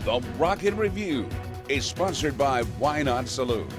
The Rocket Review is sponsored by Why Not Saloon.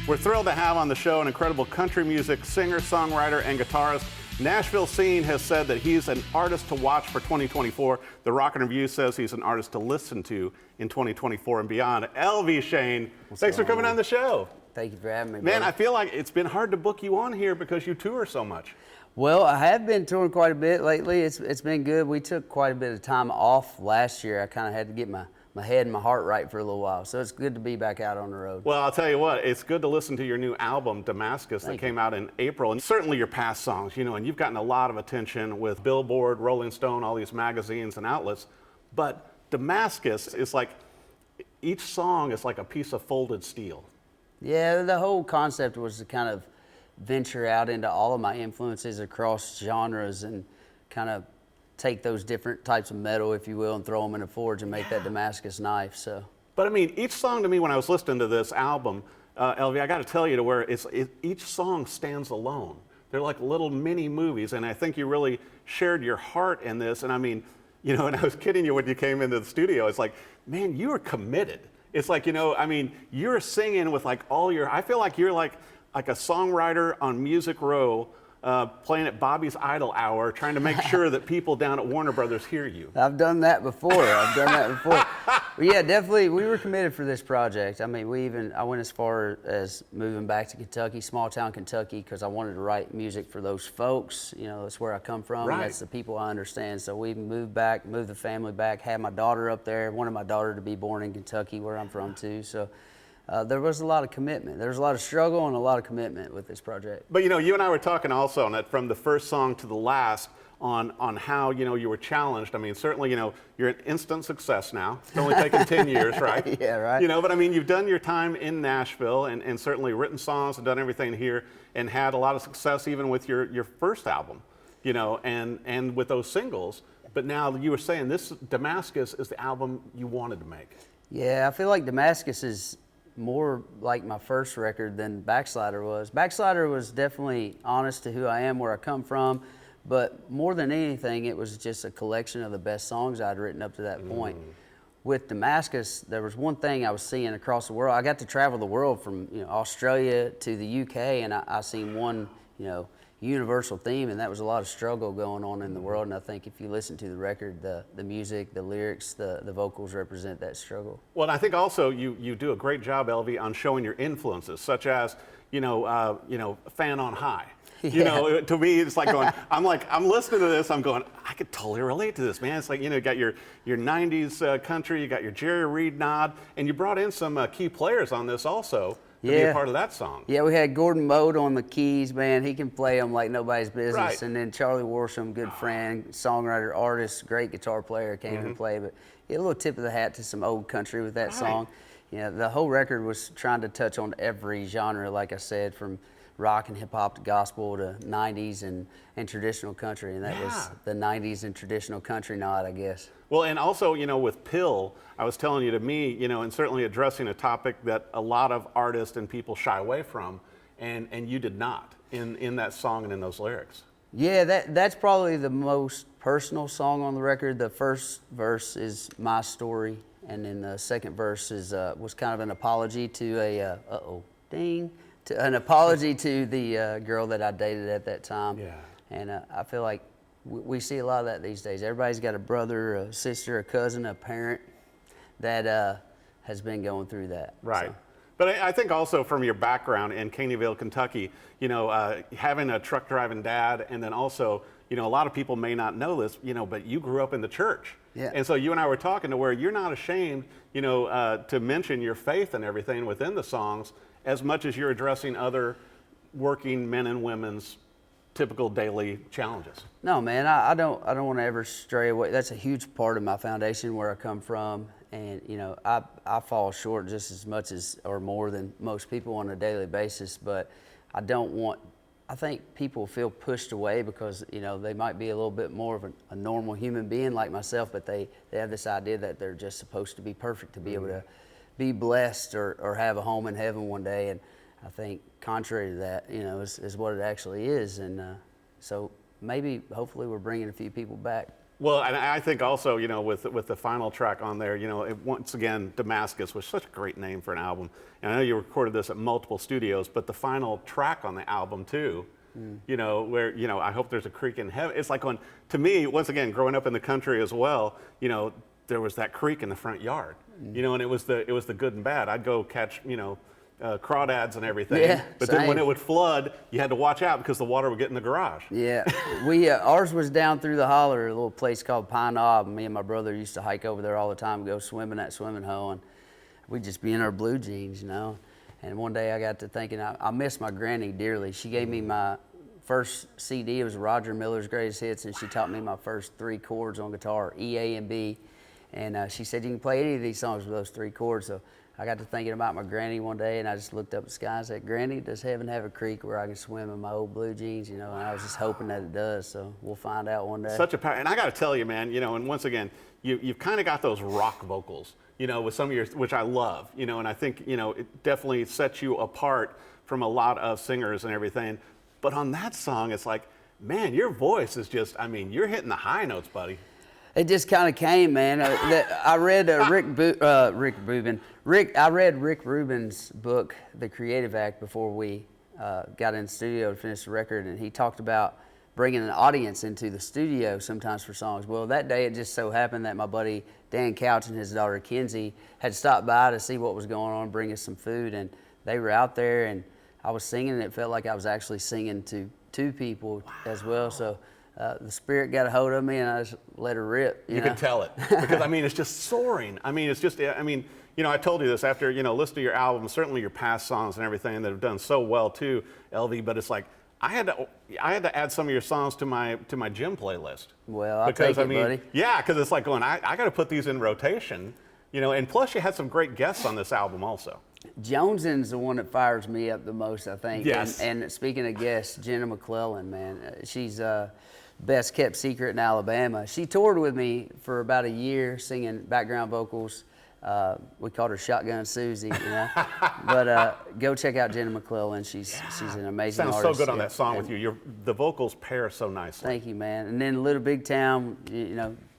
We're thrilled to have on the show an incredible country music singer, songwriter, and guitarist. Nashville Scene has said that he's an artist to watch for 2024. The Rocket Review says he's an artist to listen to in 2024 and beyond. Elvie Shane, thanks for coming on the show. Thank you for having me, Man, brother. I feel like it's been hard to book you on here because you tour so much. Well, I have been touring quite a bit lately. It's been good. We took quite a bit of time off last year. I kind of had to get my head and my heart right for a little while. So it's good to be back out on the road. Well, I'll tell you what, it's good to listen to your new album, Damascus, that came out in April. And certainly your past songs, and you've gotten a lot of attention with Billboard, Rolling Stone, all these magazines and outlets. But Damascus is like, each song is like a piece of folded steel. Yeah, the whole concept was to kind of venture out into all of my influences across genres and kind of take those different types of metal, if you will, and throw them in a forge and make that Damascus knife. So, but I mean, each song to me, when I was listening to this album, Elvie, I got to tell you, to where each song stands alone. They're like little mini movies, and I think you really shared your heart in this. And I mean, and I was kidding you when you came into the studio. It's like, man, you are committed. It's like, I mean, you're singing with like all your. I feel like you're like a songwriter on Music Row, playing at Bobby's Idol Hour, trying to make sure that people down at Warner Brothers hear you. I've done that before. But yeah, definitely, we were committed for this project. I mean, I went as far as moving back to Kentucky, small town Kentucky, because I wanted to write music for those folks. That's where I come from. Right. And that's the people I understand. So we moved the family back, had my daughter up there, wanted my daughter to be born in Kentucky, where I'm from too. So there was a lot of commitment. There was a lot of struggle and a lot of commitment with this project. But you and I were talking also on that, from the first song to the last, on how you were challenged. I mean, certainly you're an instant success now. It's only taken 10 years, right? Yeah, right. But I mean, you've done your time in Nashville and certainly written songs and done everything here and had a lot of success even with your first album, and with those singles. But now you were saying this Damascus is the album you wanted to make. Yeah, I feel like Damascus is more like my first record than Backslider was. Backslider was definitely honest to who I am, where I come from, but more than anything, it was just a collection of the best songs I'd written up to that point. With Damascus, there was one thing I was seeing across the world. I got to travel the world from Australia to the UK, and I seen one universal theme, and that was a lot of struggle going on in the world. And I think if you listen to the record, the music, the lyrics, the vocals represent that struggle. Well, and I think also you do a great job, Elvie, on showing your influences, such as Fan on High. Yeah. To me, it's like going. I'm listening to this. I'm going. I could totally relate to this, man. It's like you got your '90s country, you got your Jerry Reed nod, and you brought in some key players on this also to be a part of that song. Yeah, we had Gordon Mode on the keys, man. He can play them like nobody's business. Right. And then Charlie Worsham, good friend, songwriter, artist, great guitar player, came in and played. But a little tip of the hat to some old country with that song. The whole record was trying to touch on every genre, like I said, from rock and hip hop to gospel to 90s and traditional country. And that was the 90s and traditional country nod, I guess. Well, and also, with Pill, I was telling you, to me, and certainly addressing a topic that a lot of artists and people shy away from, and you did not in that song and in those lyrics. Yeah, that's probably the most personal song on the record. The first verse is my story, and then the second verse was kind of an apology to an apology to the girl that I dated at that time. Yeah. And I feel like we see a lot of that these days. Everybody's got a brother, a sister, a cousin, a parent that has been going through that. Right. So. But I think also from your background in Caneyville, Kentucky, having a truck driving dad, and then also, a lot of people may not know this, but you grew up in the church. Yeah. And so you and I were talking to where you're not ashamed, to mention your faith and everything within the songs, as much as you're addressing other working men and women's typical daily challenges. No, man, I don't want to ever stray away. That's a huge part of my foundation, where I come from. And, I fall short just as much as or more than most people on a daily basis, but I think people feel pushed away because, they might be a little bit more of a normal human being like myself, but they have this idea that they're just supposed to be perfect to be able to be blessed or have a home in heaven one day. And I think contrary to that, is what it actually is. And so maybe, hopefully, we're bringing a few people back Well, and I think also, with the final track on there, once again, Damascus was such a great name for an album. And I know you recorded this at multiple studios, but the final track on the album too, where, I hope there's a creek in heaven. It's like to me, once again, growing up in the country as well, there was that creek in the front yard, and it was the good and bad. I'd go catch, crawdads and everything. Yeah, but same. then when it would flood, you had to watch out because the water would get in the garage. Yeah, ours was down through the holler, a little place called Pine Knob. Me and my brother used to hike over there all the time, go swimming that swimming hole, and we'd just be in our blue jeans, And one day I got to thinking, I miss my granny dearly. She gave me my first CD. It was Roger Miller's Greatest Hits, and she taught me my first 3 chords on guitar, E, A, and B. And she said, you can play any of these songs with those 3 chords. So I got to thinking about my granny one day, and I just looked up at the sky and said, Granny, does heaven have a creek where I can swim in my old blue jeans? And I was just hoping that it does, so we'll find out one day. Such a power. And I got to tell you, man, and once again, you've kind of got those rock vocals, with some of your, which I love, and I think, it definitely sets you apart from a lot of singers and everything. But on that song, it's like, man, your voice is just, you're hitting the high notes, buddy. It just kind of came, man. I read I read Rick Rubin's book, The Creative Act, before we got in the studio to finish the record, and he talked about bringing an audience into the studio sometimes for songs. Well, that day it just so happened that my buddy Dan Couch and his daughter Kenzie had stopped by to see what was going on, bring us some food, and they were out there, and I was singing, and it felt like I was actually singing to 2 people as well. So. The spirit got a hold of me, and I just let her rip. You could tell it because it's just soaring. It's just I told you this after listening to your album, certainly your past songs and everything that have done so well too, Elvie. But it's like I had to add some of your songs to my gym playlist. Well, I'll take it, buddy. Yeah, because it's like going, I got to put these in rotation. And plus you had some great guests on this album also. Joneson's the one that fires me up the most, I think. Yes. And speaking of guests, Jenna McClelland, man, she's best kept secret in Alabama. She toured with me for about a year singing background vocals. We called her Shotgun Susie, But go check out Jenna McClelland. She's an amazing artist. artist. So good on that song with you. The vocals pair so nicely. Thank you, man. And then Little Big Town,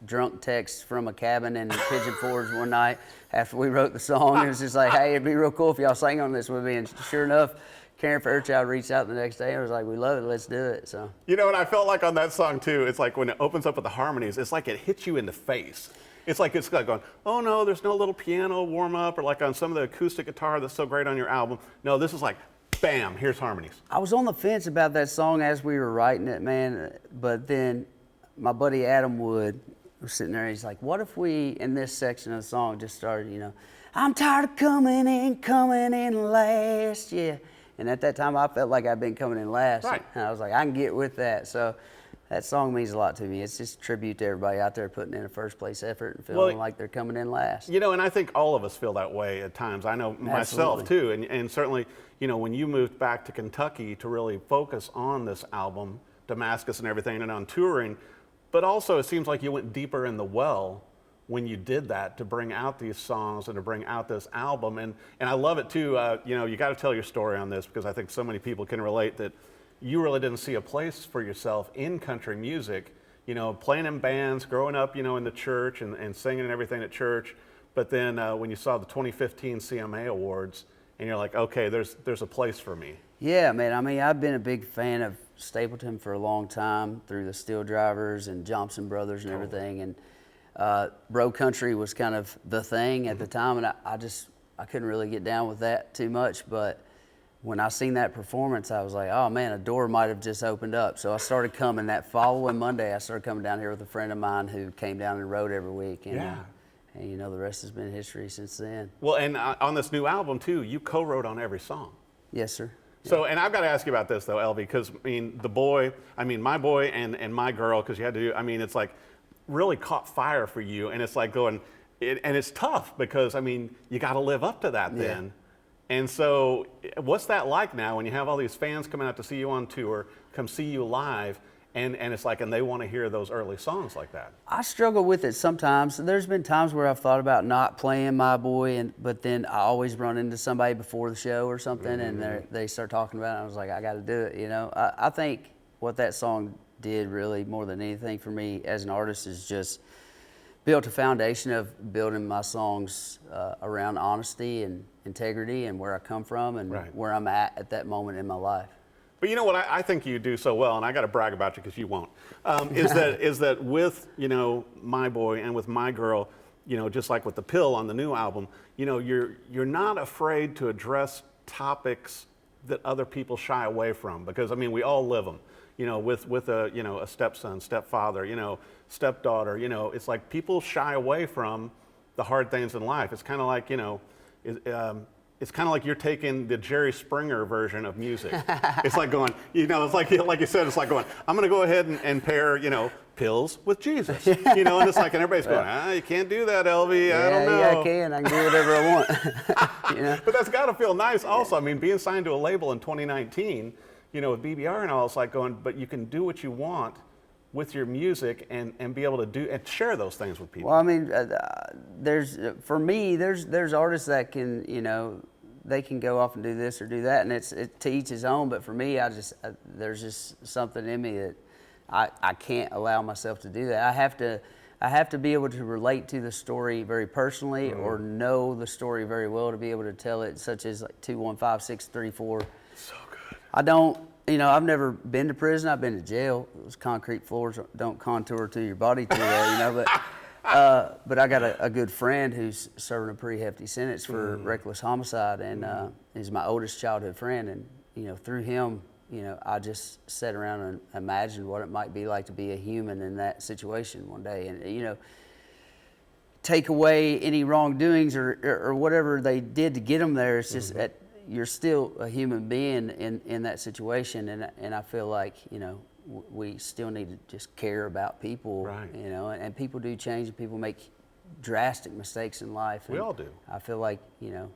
drunk text from a cabin in Pigeon Forge one night after we wrote the song. It was just like, hey, it'd be real cool if y'all sang on this with me. And sure enough, Karen Fairchild reached out the next day and was like, we love it, let's do it. So. And I felt like on that song too, it's like when it opens up with the harmonies, it's like it hits you in the face. It's like going, oh no, there's no little piano warm up, or like on some of the acoustic guitar that's so great on your album. No, this is like, bam, here's harmonies. I was on the fence about that song as we were writing it, man. But then my buddy Adam Wood was sitting there, and he's like, what if we, in this section of the song, just started, I'm tired of coming in last, yeah. And at that time, I felt like I'd been coming in last. Right. And I was like, I can get with that. So that song means a lot to me. It's just a tribute to everybody out there putting in a first place effort and feeling like they're coming in last. And I think all of us feel that way at times. I know myself too. And certainly, when you moved back to Kentucky to really focus on this album, Damascus and everything, and on touring, but also it seems like you went deeper in the well when you did that to bring out these songs and to bring out this album. And I love it too. You got to tell your story on this because I think so many people can relate that you really didn't see a place for yourself in country music, playing in bands, growing up, in the church and singing and everything at church. But then when you saw the 2015 CMA Awards and you're like, okay, there's a place for me. Yeah, man. I've been a big fan of Stapleton for a long time through the Steel Drivers and Johnson Brothers and everything. And bro country was kind of the thing at the time, and I couldn't really get down with that too much. But when I seen that performance, I was like, oh man, a door might have just opened up. So I started coming that following Monday. I started coming down here with a friend of mine who came down and wrote every week. And, and the rest has been history since then. Well, and on this new album too, you co-wrote on every song. Yes, sir. So, and I've got to ask you about this though, Elvie, because my boy and my girl, because you had to do, it's like really caught fire for you, and it's like and it's tough because you got to live up to that then. And so, what's that like now when you have all these fans coming out to see you on tour, come see you live, and it's like, and they want to hear those early songs like that? I struggle with it sometimes. There's been times where I've thought about not playing My Boy, but then I always run into somebody before the show or something, and they start talking about it, and I was like, I got to do it, I think what that song did really more than anything for me as an artist is just built a foundation of building my songs around honesty and integrity and where I come from and where I'm at that moment in my life. But you know what I think you do so well, and I got to brag about you because you won't, is that with, you know, My Boy and with My Girl, you know, just like with The Pill on the new album, you know, you're not afraid to address topics that other people shy away from, because I mean we all live them, you know, with a, you know, a stepson, stepfather, you know, stepdaughter, you know, it's like people shy away from the hard things in life. It's kind of like, you know, it's kind of like you're taking the Jerry Springer version of music. It's like going, you know, it's like you said, it's like going, I'm going to go ahead and pair, you know, pills with Jesus. You know, and it's like, and everybody's going, you can't do that, Elvie. I don't know. Yeah, I can. I can do whatever I want. You know? But that's got to feel nice also. I mean, being signed to a label in 2019, you know, with BBR and all, it's like going, but you can do what you want with your music and be able to do and share those things with people. Well, I mean, for me, there's artists that can, you know, they can go off and do this or do that, and it's to each his own. But for me, there's just something in me that I can't allow myself to do that. I have to be able to relate to the story very personally, or know the story very well to be able to tell it, such as like 215-634. So good. I don't, you know, I've never been to prison. I've been to jail. Those concrete floors don't contour to your body too well, you know. But I got a good friend who's serving a pretty hefty sentence for reckless homicide, and he's my oldest childhood friend. And you know, through him, you know, I just sat around and imagined what it might be like to be a human in that situation one day, and you know, take away any wrongdoings or whatever they did to get them there. It's just that you're still a human being in that situation, and I feel like, you know, we still need to just care about people, you know, and people do change, and people make drastic mistakes in life. We all do. I feel like, you know,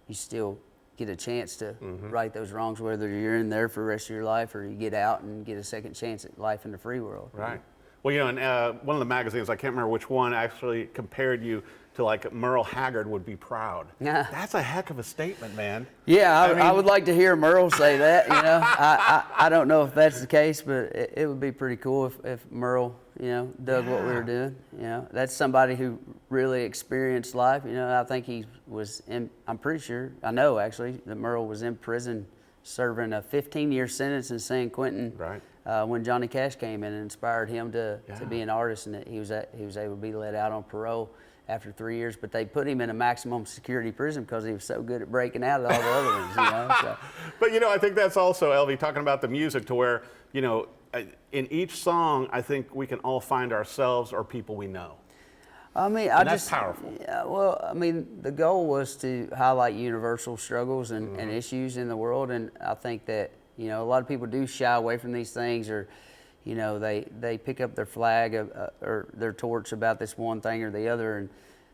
you still get a chance to right those wrongs, whether you're in there for the rest of your life or you get out and get a second chance at life in the free world. Right. Well, you know, and one of the magazines, I can't remember which one, actually compared you to like Merle Haggard would be proud. Yeah. That's a heck of a statement, man. Yeah, I would like to hear Merle say that, you know. I don't know if that's the case, but it would be pretty cool if Merle, you know, dug what we were doing. You know, that's somebody who really experienced life. You know, I think he was I'm pretty sure, I know actually, that Merle was in prison serving a 15-year sentence in San Quentin. When Johnny Cash came in and inspired him to be an artist, and he was able to be let out on parole after 3 years, but they put him in a maximum security prison because he was so good at breaking out of all the other ones, you know. So. But you know, I think that's also, Elvie, talking about the music, to where, you know, in each song, I think we can all find ourselves or people we know. I mean, that's powerful. Yeah, well, I mean, the goal was to highlight universal struggles and issues in the world, and I think that, you know, a lot of people do shy away from these things, or, you know, they pick up their flag or their torch about this one thing or the other, and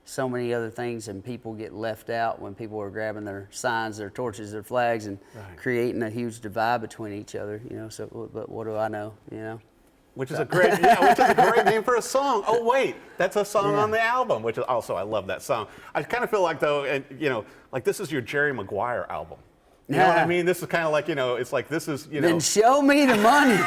so many other things, and people get left out when people are grabbing their signs, their torches, their flags, and creating a huge divide between each other, you know. So, but what do I know, you know? Which is a great, name for a song. Oh wait, that's a song on the album. Which is also, I love that song. I kind of feel like, though, you know, like this is your Jerry Maguire album. You know what I mean? This is kind of like, you know, it's like this is, you know. Then show me the money.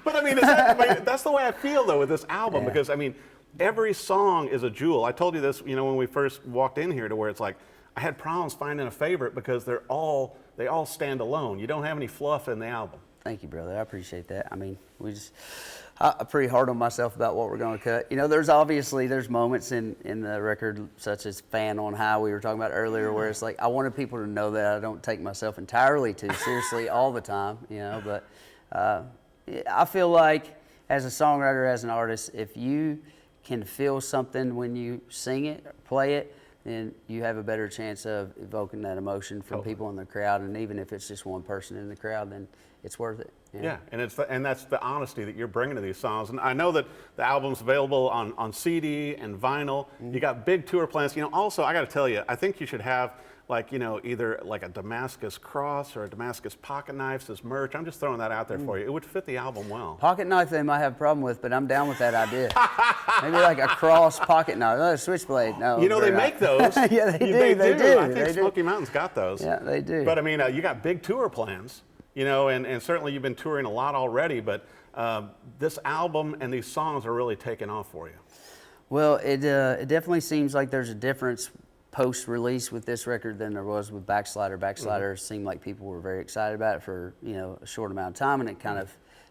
But I mean, that's the way I feel, though, with this album, because I mean, every song is a jewel. I told you this, you know, when we first walked in here, to where it's like I had problems finding a favorite because they all stand alone. You don't have any fluff in the album. Thank you, brother. I appreciate that. I mean, I'm pretty hard on myself about what we're going to cut. You know, there's moments in the record, such as Fan on High we were talking about earlier, where it's like I wanted people to know that I don't take myself entirely too seriously all the time, you know. But I feel like as a songwriter, as an artist, if you can feel something when you sing it, or play it, then you have a better chance of evoking that emotion from people in the crowd. And even if it's just one person in the crowd, then it's worth it. Yeah, and that's the honesty that you're bringing to these songs. And I know that the album's available on CD and vinyl. You got big tour plans. You know, also, I got to tell you, I think you should have, like, you know, either like a Damascus cross or a Damascus pocket knife as merch. I'm just throwing that out there for you. It would fit the album well. Pocket knife they might have a problem with, but I'm down with that idea. Maybe like a cross pocket knife. No, a switchblade. No. You know, they make those. Yeah, they do. I think Smoky Mountain's got those. Yeah, they do. But I mean, you got big tour plans. You know, and certainly you've been touring a lot already, but this album and these songs are really taking off for you. Well, it definitely seems like there's a difference post-release with this record than there was with Backslider. Backslider seemed like people were very excited about it for a short amount of time, and it kind of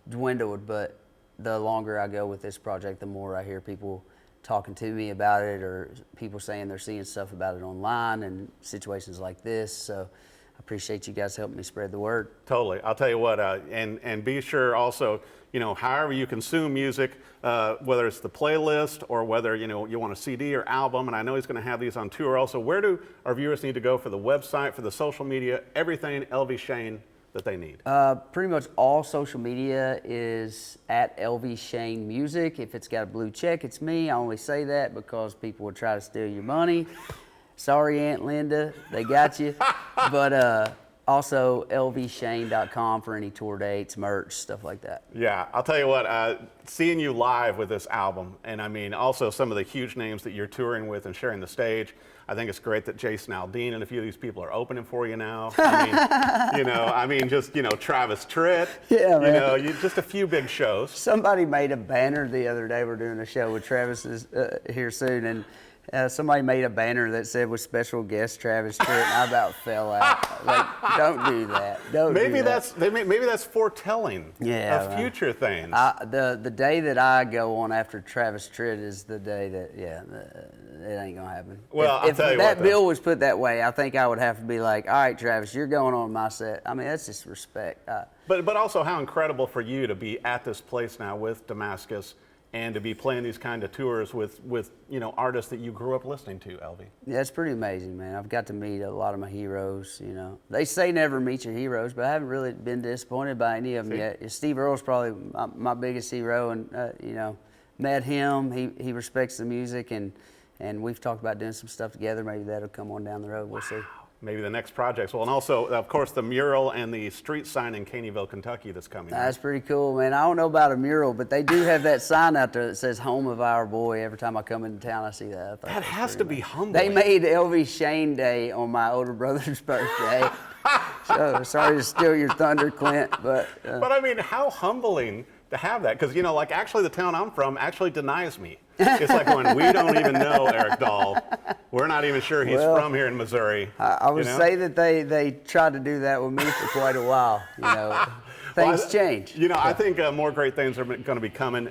dwindled. But the longer I go with this project, the more I hear people talking to me about it, or people saying they're seeing stuff about it online and situations like this. So I appreciate you guys helping me spread the word. Totally. I'll tell you what, and be sure also, however you consume music, whether it's the playlist or whether, you want a CD or album, and I know he's going to have these on tour also. Where do our viewers need to go for the website, for the social media, everything Elvie Shane that they need? Pretty much all social media is at Elvie Shane Music. If it's got a blue check, it's me. I only say that because people will try to steal your money. Sorry, Aunt Linda, they got you. But also elvieshane.com for any tour dates, merch, stuff like that. Yeah, I'll tell you what, seeing you live with this album, and I mean also some of the huge names that you're touring with and sharing the stage, I think it's great that Jason Aldean and a few of these people are opening for you now. I mean, just Travis Tritt. Yeah, man. Just a few big shows. Somebody made a banner the other day. We're doing a show with Travis here soon, and somebody made a banner that said with special guest Travis Tritt, and I about fell out. Like, don't do that. Maybe that's foretelling of future things. The day that I go on after Travis Tritt is the day that it ain't gonna happen. Well, if that bill was put that way, I think I would have to be like, all right, Travis, you're going on my set. I mean, that's just respect. But also how incredible for you to be at this place now with Damascus, and to be playing these kind of tours with artists that you grew up listening to, Elvie. Yeah, it's pretty amazing, man. I've got to meet a lot of my heroes, They say never meet your heroes, but I haven't really been disappointed by any of them yet. Steve Earle's probably my biggest hero, and, met him. He respects the music, and we've talked about doing some stuff together. Maybe that'll come on down the road. We'll see. Maybe the next projects. Well, and also, of course, the mural and the street sign in Caneyville, Kentucky that's coming. That's pretty cool, man. I don't know about a mural, but they do have that sign out there that says "Home of Our Boy." Every time I come into town, I see that. That has to be humbling. They made Elvie Shane Day on my older brother's birthday. So sorry to steal your thunder, Clint, but I mean, how humbling to have that, because actually the town I'm from actually denies me. It's like when we don't even know Eric Dahl. We're not even sure he's from here in Missouri. I would say that they tried to do that with me for quite a while. Things change. I think more great things are going to be coming.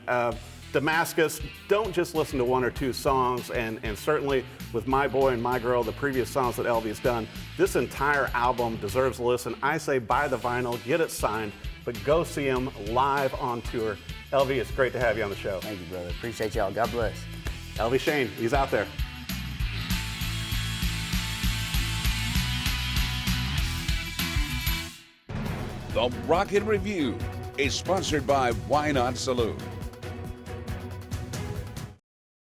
Damascus, don't just listen to one or two songs, and certainly with My Boy and My Girl, the previous songs that Elvie's done, this entire album deserves a listen. I say buy the vinyl, get it signed, but go see him live on tour. Elvie, it's great to have you on the show. Thank you, brother. Appreciate y'all. God bless. Elvie Shane, he's out there. The Rocket Review is sponsored by Why Not Saloon.